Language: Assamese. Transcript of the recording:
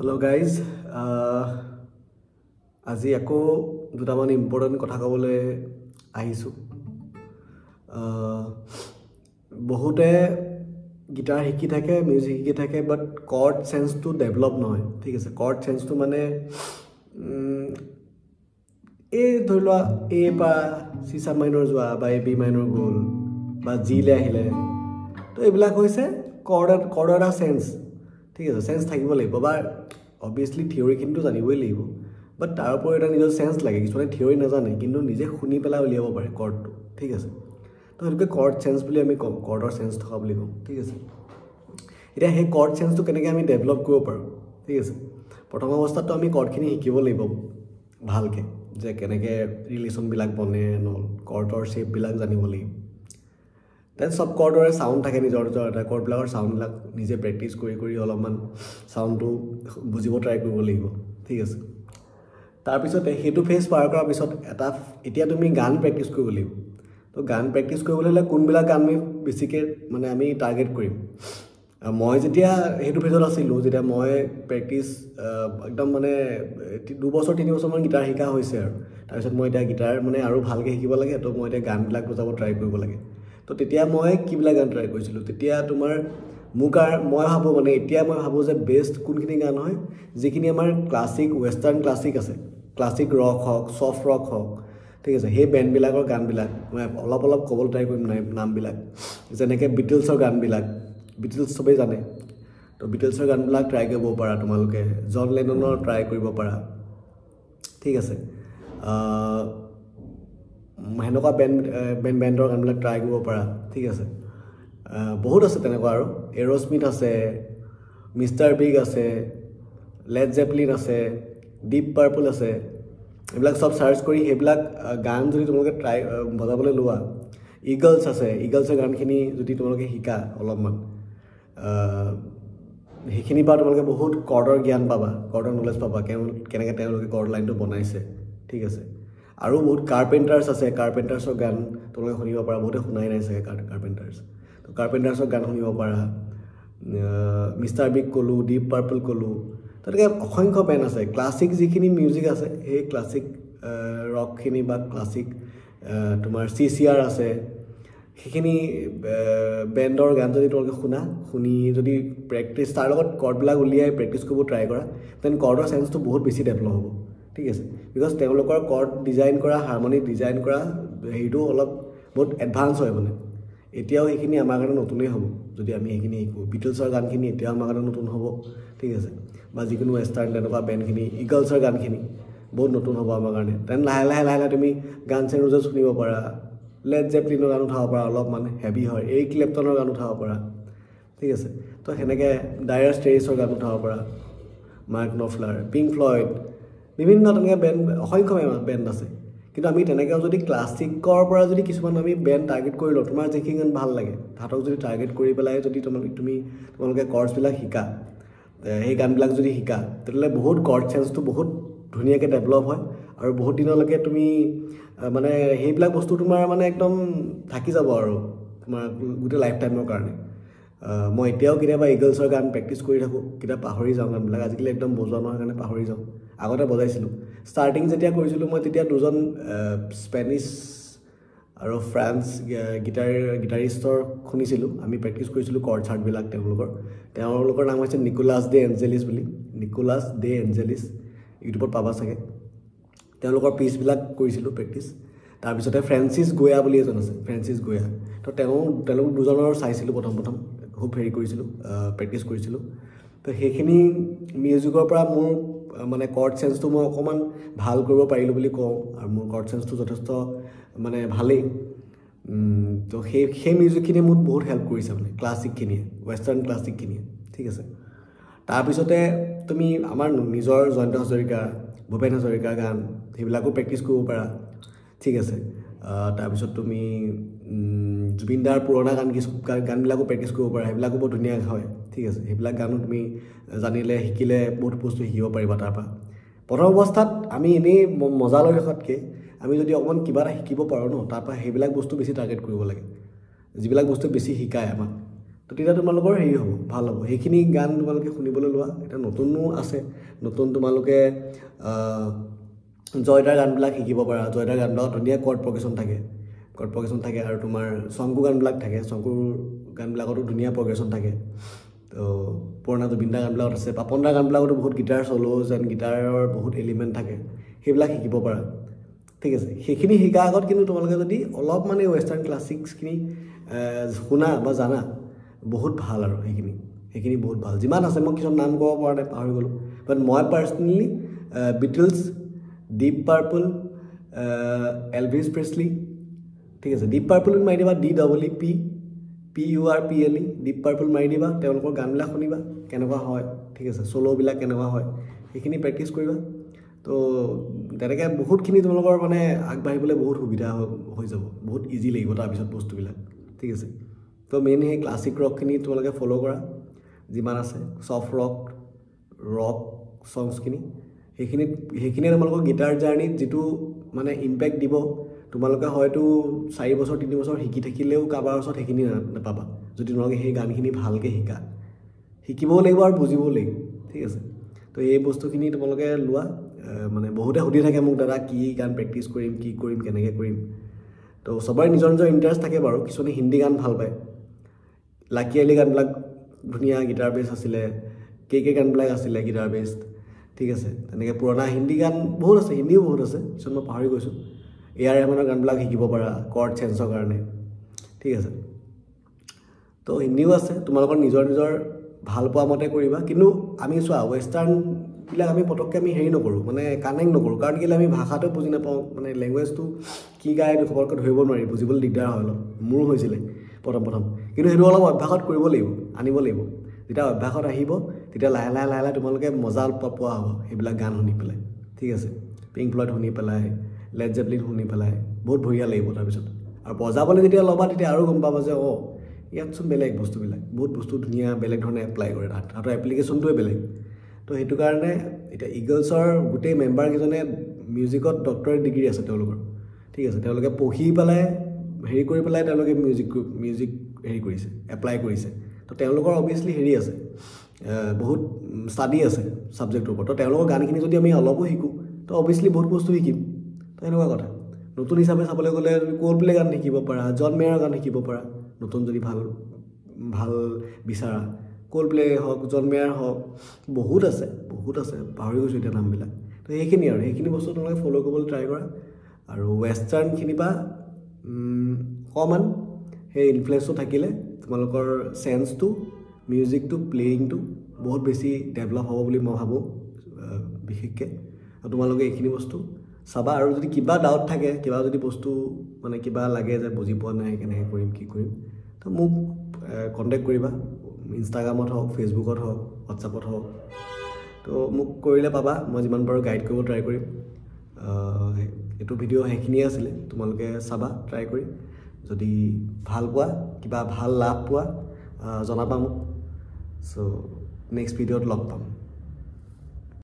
Hello guys, আজি আকৌ দুটামান ইম্পৰ্টেণ্ট কথা ক'বলৈ আহিছোঁ। বহুতে গিটাৰ শিকি থাকে, মিউজিক শিকি থাকে, বাট কৰ্ড সেন্সটো ডেভেলপ নহয়। ঠিক আছে, কৰ্ড সেন্সটো মানে এই ধৰি লোৱা এ বা চি সাব মাইনৰ যোৱা বা এ বি মাইনৰ গ'ল বা জিলে আহিলে, তো এইবিলাক হৈছে কৰ্ডৰ এটা সেন্স। ঠিক আছে, সেন্স থাকিব লাগিব বা অবভিয়াছলি থিয়ৰিখিনিতো জানিবই লাগিব, বাট তাৰ ওপৰত এটা নিজৰ সেন্স লাগে। কিছুমানে থিয়ৰি নাজানে কিন্তু নিজে শুনি পেলাই উলিয়াব পাৰে কৰ্ডটো। ঠিক আছে, তো সেইটোকে কৰ্ড সেন্স বুলি আমি কওঁ, কৰ্ডৰ সেন্স থকা বুলি কওঁ। ঠিক আছে, এতিয়া সেই কৰ্ড সেন্সটো কেনেকৈ আমি ডেভেলপ কৰিব পাৰোঁ। ঠিক আছে, প্ৰথম অৱস্থাততো আমি কৰ্ডখিনি শিকিব লাগিব ভালকৈ, যে কেনেকৈ ৰিলেশ্যনবিলাক বনে, নল কৰ্ডৰ শ্বেপবিলাক জানিব লাগিব। দেন চব কৰ্ডৰে চাউণ্ড থাকে, নিজৰ নিজৰ এটা কৰ্ডবিলাকৰ চাউণ্ডবিলাক নিজে প্ৰেক্টিচ কৰি কৰি অলপমান চাউণ্ডটো বুজিব ট্ৰাই কৰিব লাগিব। ঠিক আছে, তাৰপিছতে সেইটো ফেজ পাৰ কৰাৰ পিছত এতিয়া তুমি গান প্ৰেক্টিচ কৰিব লাগিব। তো গান প্ৰেক্টিচ কৰিবলৈ হ'লে কোনবিলাক গান আমি বেছিকৈ মানে আমি টাৰ্গেট কৰিম। মই যেতিয়া সেইটো ফেজত আছিলোঁ, যেতিয়া মই প্ৰেক্টিচ একদম মানে 2 বছৰ 3 বছৰমান গিটাৰ শিকা হৈছে আৰু তাৰপিছত মই এতিয়া গিটাৰ মানে আৰু ভালকৈ শিকিব লাগে। তো মই এতিয়া গানবিলাক বজাব ট্ৰাই কৰিব লাগে। তো তেতিয়া মই কিবিলাক গান ট্ৰাই কৰিছিলোঁ, তেতিয়া তোমাৰ মই ভাবোঁ মানে এতিয়া মই ভাবোঁ যে বেষ্ট কোনখিনি গান হয়, যিখিনি আমাৰ ক্লাছিক ৱেষ্টাৰ্ণ ক্লাছিক আছে, ক্লাছিক ৰক হওক, ছফ্ট ৰক হওক। ঠিক আছে, সেই বেণ্ডবিলাকৰ গানবিলাক মই অলপ অলপ ক'বলৈ ট্ৰাই কৰিম নামবিলাক, যেনেকৈ বিটলছৰ গানবিলাক। বিটলছ চবেই জানে, তো বিটলছৰ গানবিলাক ট্ৰাই কৰিব পাৰা তোমালোকে, জন লেননৰ ট্ৰাই কৰিব পাৰা। ঠিক আছে, সেনেকুৱা বেণ্ডৰ গানবিলাক ট্ৰাই কৰিব পাৰা। ঠিক আছে, বহুত আছে তেনেকুৱা আৰু এৰ'স্মিথ আছে, মিষ্টাৰ বিগ আছে, লেড জেপলিন আছে, ডিপ পাৰ্পল আছে। এইবিলাক চব চাৰ্চ কৰি সেইবিলাক গান যদি তোমালোকে বজাবলৈ লোৱা, ইগলছ আছে, ইগলছৰ গানখিনি যদি তোমালোকে শিকা অলপমান, সেইখিনিৰ পৰা তোমালোকে বহুত কৰ্ডৰ জ্ঞান পাবা, কৰ্ডৰ নলেজ পাবা, কেনেকৈ তেওঁলোকে কৰ্ড লাইনটো বনাইছে। ঠিক আছে, আৰু বহুত কাৰ্পেণ্টাৰ্ছ আছে, কাৰ্পেণ্টাৰ্ছৰ গান তোমালোকে শুনিব পাৰা, বহুতে শুনাই নাই চাগে কাৰ্পেণ্টাৰ্ছ। তো কাৰ্পেণ্টাৰ্ছৰ গান শুনিব পাৰা, মিষ্টাৰ বিগ ক'লোঁ, ডিপ পাৰ্পল ক'লোঁ। তেনেকৈ অসংখ্য বেণ্ড আছে। ক্লাছিক যিখিনি মিউজিক আছে, সেই ক্লাছিক ৰকখিনি বা ক্লাছিক তোমাৰ CCR আছে, সেইখিনি বেণ্ডৰ গান যদি তোমালোকে শুনি যদি প্ৰেক্টিচ তাৰ লগত কৰ্ডবিলাক উলিয়াই প্ৰেক্টিচ কৰিব ট্ৰাই কৰা, দেন কৰ্ডৰ চেন্সটো বহুত বেছি ডেভেলপ হ'ব। ঠিক আছে, বিকজ তেওঁলোকৰ কৰ্ড ডিজাইন কৰা, হাৰমনিক ডিজাইন কৰা হেৰিটো বহুত এডভান্স হয় মানে। এতিয়াও সেইখিনি আমাৰ কাৰণে নতুনেই হ'ব যদি আমি সেইখিনি শিকোঁ। বিটলছৰ গানখিনি এতিয়াও আমাৰ কাৰণে নতুন হ'ব। ঠিক আছে, বা যিকোনো ৱেষ্টাৰ্ণ তেনেকুৱা বেণ্ডখিনি, ইগলছৰ গানখিনি বহুত নতুন হ'ব আমাৰ কাৰণে। দেন লাহে লাহে তুমি গানছ এণ্ড ৰোজেছ শুনিব পাৰা, লেড জেপলিনৰ গান উঠাব পাৰা, অলপমান হেভি হয়, এৰিক ক্লেপটনৰ গান উঠাব পাৰা। ঠিক আছে, তো সেনেকৈ ডায়াৰ ষ্ট্ৰেইটছৰ গান উঠাব পাৰা, মাৰ্ক নফলাৰ, পিংক ফ্লয়ড, বিভিন্ন তেনেকৈ অসংখ্য বেণ্ড আছে। কিন্তু আমি তেনেকৈ যদি ক্লাছিকৰ পৰা যদি কিছুমান আমি বেণ্ড টাৰ্গেট কৰি লওঁ, তোমাৰ যিখিনি গান ভাল লাগে তাহাঁতক যদি টাৰ্গেট কৰি পেলাই যদি তোমালোকে কৰ্ডছবিলাক শিকা, সেই গানবিলাক যদি শিকা, তেতিয়াহ'লে বহুত কৰ্ড চেন্সটো বহুত ধুনীয়াকৈ ডেভেলপ হয় আৰু বহুত দিনলৈকে তুমি মানে সেইবিলাক বস্তু তোমাৰ মানে একদম থাকি যাব আৰু তোমাৰ গোটেই লাইফ টাইমৰ কাৰণে। মই এতিয়াও কেতিয়াবা ইগলছৰ গান প্ৰেক্টিচ কৰি থাকোঁ, কেতিয়াবা পাহৰি যাওঁ গানবিলাক, আজিকালি একদম বজোৱা নহয় কাৰণে পাহৰি যাওঁ। আগতে বজাইছিলোঁ, ষ্টাৰ্টিং যেতিয়া কৰিছিলোঁ মই তেতিয়া দুজন স্পেনিছ আৰু ফ্ৰান্স গিটাৰিষ্টৰ শুনিছিলোঁ, আমি প্ৰেক্টিচ কৰিছিলোঁ কৰ্ড চাৰ্টবিলাক তেওঁলোকৰ নাম হৈছে নিকোলাছ ডে এঞ্জেলিছ বুলি, নিকোলাছ ডে এঞ্জেলিছ, ইউটিউবত পাবা চাগে। তেওঁলোকৰ পিচবিলাক কৰিছিলোঁ প্ৰেক্টিচ। তাৰপিছতে ফ্ৰেন্সিছ গোয়া বুলি এজন আছে, ফ্ৰেন্সিছ গোয়া। তো তেওঁলোক দুজনৰ চাইছিলোঁ প্ৰথম খুব হেৰি কৰিছিলোঁ, প্ৰেক্টিচ কৰিছিলোঁ। তো সেইখিনি মিউজিকৰ পৰা মোৰ মানে কৰ্ড চেন্সটো মই অকণমান ভাল কৰিব পাৰিলোঁ বুলি কওঁ, আৰু মোৰ কৰ্ড চেন্সটো যথেষ্ট মানে ভালেই। তো সেই মিউজিকখিনিয়ে মোক বহুত হেল্প কৰিছে, মানে ক্লাছিকখিনিয়ে, ৱেষ্টাৰ্ণ ক্লাছিকখিনিয়ে। ঠিক আছে, তাৰপিছতে তুমি আমাৰ নিজৰ জয়ন্ত হাজৰিকা, ভূপেন হাজৰিকাৰ গান সেইবিলাকো প্ৰেক্টিচ কৰিব পাৰা। ঠিক আছে, তাৰপিছত তুমি জুবিন দাৰ পুৰণা গানবিলাকো প্ৰেক্টিচ কৰিব পাৰা, সেইবিলাকো বহুত ধুনীয়া হয়। ঠিক আছে, সেইবিলাক গানো তুমি জানিলে শিকিলে বহুত বস্তু শিকিব পাৰিবা তাৰপৰা। প্ৰথম অৱস্থাত আমি এনেই মজা লৈ ৰখাতকৈ আমি যদি অকণমান কিবা এটা শিকিব পাৰোঁ ন, তাৰপৰা সেইবিলাক বস্তু বেছি টাৰ্গেট কৰিব লাগে, যিবিলাক বস্তু বেছি শিকায় আমাক। তো তেতিয়া তোমালোকৰ হেৰি হ'ব ভাল হ'ব সেইখিনি গান তোমালোকে শুনিবলৈ লোৱা এটা নতুনো আছে নতুন তোমালোকে জয়দাৰ গানবিলাক শিকিব পাৰা জয়দাৰ গানবিলাক ধুনীয়া কৰ্ড প্ৰগ্ৰেশ্যন থাকে আৰু তোমাৰ শংকু গানবিলাক থাকে শংকুৰ গানবিলাকতো ধুনীয়া প্ৰগ্ৰেশ্যন থাকে তো পুৰণা জুবিন দাৰ গানবিলাকত আছে পাপন দাৰ গানবিলাকতো বহুত গিটাৰ চলোজ এণ্ড গিটাৰৰ বহুত এলিমেণ্ট থাকে সেইবিলাক শিকিব পাৰা ঠিক আছে সেইখিনি শিকাৰ আগত কিন্তু তোমালোকে যদি অলপ মানে ৱেষ্টাৰ্ণ ক্লাছিক্সখিনি শুনা বা জানা বহুত ভাল আৰু সেইখিনি বহুত ভাল যিমান আছে মই কিছুমান নাম ক'ব পৰা নাই পাহৰি গ'লোঁ বাট মই personally Beatles Deep Purple Elvis Presley ঠিক আছে ডিপ পাৰ্পল মাৰি দিবা DEEPPURPLE ডিপ পাৰ্পল মাৰি দিবা তেওঁলোকৰ গানবিলাক শুনিবা কেনেকুৱা হয় ঠিক আছে চ'ল'বিলাক কেনেকুৱা হয় সেইখিনি প্ৰেক্টিছ কৰিবা তো তেনেকৈ বহুতখিনি তোমালোকৰ মানে আগবাঢ়িবলৈ বহুত সুবিধা হৈ যাব বহুত ইজি লাগিব তাৰপিছত বস্তুবিলাক ঠিক আছে তো মেইন সেই ক্লাছিক ৰকখিনি তোমালোকে ফ'ল' কৰা যিমান আছে ছফ্ট ৰক ছংছখিনি সেইখিনিয়ে তোমালোকৰ গিটাৰ জাৰ্ণিত যিটো মানে ইম্পেক্ট দিব তোমালোকে হয়তো 4 বছৰ 3 বছৰ শিকি থাকিলেও কাৰোবাৰ ওচৰত সেইখিনি নাপাবা যদি তোমালোকে সেই গানখিনি ভালকৈ শিকিবও লাগিব আৰু বুজিবও লাগিব ঠিক আছে তো এই বস্তুখিনি তোমালোকে লোৱা মানে বহুতে সুধি থাকে মোক দাদা কি গান প্ৰেক্টিছ কৰিম কি কৰিম কেনেকৈ কৰিম তো সবৰে নিজৰ ইণ্টাৰেষ্ট থাকে বাৰু কিছুমানে হিন্দী গান ভাল পায় লাকি আলি গানবিলাক ধুনীয়া গিটাৰ বেছ আছিলে কে গানবিলাক আছিলে গিটাৰ বেছ ঠিক আছে তেনেকৈ পুৰণা হিন্দী গান বহুত আছে হিন্দীও বহুত আছে কিছুমান মই পাহৰি গৈছোঁ AR ৰহমানৰ গানবিলাক শিকিব পাৰা কৰ্ড চেঞ্চৰ কাৰণে ঠিক আছে তো হিন্দীও আছে তোমালোকৰ নিজৰ ভাল পোৱা মতে কৰিবা কিন্তু আমি চোৱা ৱেষ্টাৰ্ণবিলাক আমি পটককৈ আমি হেৰি নকৰোঁ মানে কানেক্ট নকৰোঁ কাৰণ কেলৈ আমি ভাষাটো বুজি নাপাওঁ মানে লেংগুৱেজটো কি গায় এইটো খবৰকৈ ধৰিব নোৱাৰি বুজিবলৈ দিগদাৰ হয় অলপ মোৰ হৈছিলে প্ৰথম কিন্তু সেইটো অলপ অভ্যাসত কৰিব লাগিব আনিব লাগিব যেতিয়া অভ্যাসত আহিব তেতিয়া লাহে লাহে তোমালোকে মজা পোৱা হ'ব সেইবিলাক গান শুনি পেলাই ঠিক আছে পিংক ফ্লয়ড শুনি পেলাই লেড জেপলিন শুনি পেলাই বহুত বঢ়িয়া লাগিব তাৰপিছত আৰু বজাবলৈ যেতিয়া ল'বা তেতিয়া আৰু গম পাবা যে ইয়াতচোন বেলেগ বস্তুবিলাক বহুত বস্তু ধুনীয়া বেলেগ ধৰণে এপ্লাই কৰে তাহাঁতৰ এপ্লিকেশ্যনটোৱে বেলেগ তো সেইটো কাৰণে এতিয়া ইগলছৰ গোটেই মেম্বাৰকেইজনে মিউজিকত ডক্টৰেট ডিগ্ৰী আছে তেওঁলোকৰ ঠিক আছে তেওঁলোকে পঢ়ি পেলাই হেৰি কৰি পেলাই তেওঁলোকে মিউজিক হেৰি কৰিছে এপ্লাই কৰিছে তো তেওঁলোকৰ অবভিয়াছলি হেৰি আছে বহুত ষ্টাডি আছে ছাবজেক্টৰ ওপৰত তো তেওঁলোকৰ গানখিনি যদি আমি অলপো শিকোঁ তো অবভিয়াছলি বহুত বস্তু শিকিম তো এনেকুৱা কথা নতুন হিচাপে চাবলৈ গ'লে তুমি কোল্ডপ্লে গান শিকিব পাৰা জন মেয়াৰৰ গান শিকিব পাৰা নতুন যদি ভাল বিচাৰা কোল্ডপ্লে হওক জন মেয়াৰ হওক বহুত আছে পাহৰি গৈছোঁ এতিয়া নামবিলাক তো সেইখিনি বস্তু তোমালোকে ফ'ল' কৰিবলৈ ট্ৰাই কৰা আৰু ৱেষ্টাৰ্ণখিনিৰ পৰা অকণমান সেই ইনফ্লুৱেঞ্চটো থাকিলে তোমালোকৰ চেন্সটো মিউজিকটো প্লেয়িংটো বহুত বেছি ডেভেলপ হ'ব বুলি মই ভাবোঁ বিশেষকৈ আৰু তোমালোকে এইখিনি বস্তু চাবা আৰু যদি কিবা ডাউট থাকে কিবা যদি বস্তু মানে কিবা লাগে যে বুজি পোৱা নাই কেনেকৈ কৰিম কি কৰিম তো মোক কণ্টেক্ট কৰিবা ইনষ্টাগ্ৰামত হওক ফেচবুকত হওক হোৱাটছআপত হওক তো মোক কৰিলে পাবা মই যিমান পাৰোঁ গাইড কৰিব ট্ৰাই কৰিম এইটো ভিডিঅ' সেইখিনিয়ে আছিলে তোমালোকে চাবা ট্ৰাই কৰি যদি ভাল পোৱা কিবা ভাল লাভ পোৱা জনাবা মোক চ' নেক্সট ভিডিঅ'ত লগ পাম